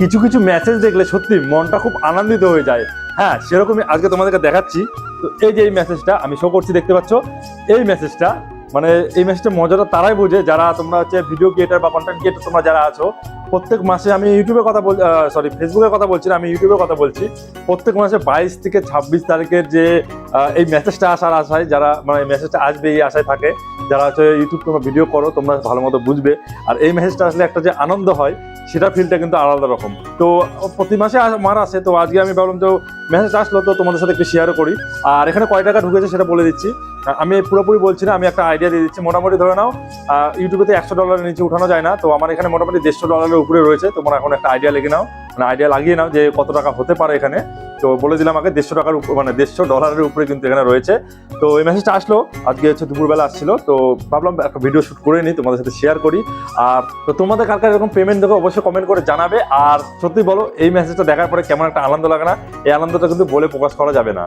কিছু কিছু মেসেজ দেখলে সত্যি মনটা খুব আনন্দিত হয়ে যায়। হ্যাঁ, সেরকমই আজকে তোমাদেরকে দেখাচ্ছি। তো এই যে এই মেসেজটা আমি শো করছি, দেখতে পাচ্ছ এই মেসেজটা, মানে এই মেসেজটা মজাটা তারাই বোঝে যারা তোমরা হচ্ছে ভিডিও ক্রিয়েটার বা কন্টেন্ট ক্রিয়েটার তোমরা যারা আছো। প্রত্যেক মাসে আমি ইউটিউবে কথা বল সরি ফেসবুকের কথা বলছি না, আমি ইউটিউবে কথা বলছি। প্রত্যেক মাসে 22 থেকে 26 তারিখের যে এই মেসেজটা আসার আশায়, যারা মানে মেসেজটা আসবে এই আশায় থাকে, যারা হচ্ছে ইউটিউব তোমরা ভিডিও করো তোমরা ভালো মতো বুঝবে। আর এই মেসেজটা আসলে একটা যে আনন্দ হয় সেটা ফিলটা কিন্তু আলাদা রকম। তো প্রতি মাসে আমার আসে, তো আজকে আমি ভাবলাম তো মেসেজ আসলো তো তোমাদের সাথে একটু শেয়ারও করি। আর এখানে কয় টাকা ঢুকেছে সেটা বলে দিচ্ছি। আমি পুরোপুরি বলছি না, আমি একটা আইডিয়া দিয়ে দিচ্ছি। মোটামুটি ধরে নাও ইউটিউবেতে $100 নিচে উঠানো যায় না, তো আমার এখানে মোটামুটি $150 উপরে রয়েছে। তোমরা এখন একটা আইডিয়া লেগে নাও, মানে আইডিয়া লাগিয়ে নাও যে কত টাকা হতে পারে এখানে। তো বলে দিলাম আগে $150 উপর, মানে $150 উপরে কিন্তু এখানে রয়েছে। তো এই মেসেজটা আসলো আজকে হচ্ছে দুপুরবেলা আসছিল, তো ভাবলাম একটা ভিডিও শুট করে নিই তোমাদের সাথে শেয়ার করি। আর তো তোমাদের কার কার এরকম পেমেন্ট দেখো অবশ্যই কমেন্ট করে জানাবে। আর সত্যি বলো এই মেসেজটা দেখার পরে কেমন একটা আনন্দ লাগে না, এই আনন্দটা কিন্তু বলে প্রকাশ করা যাবে না।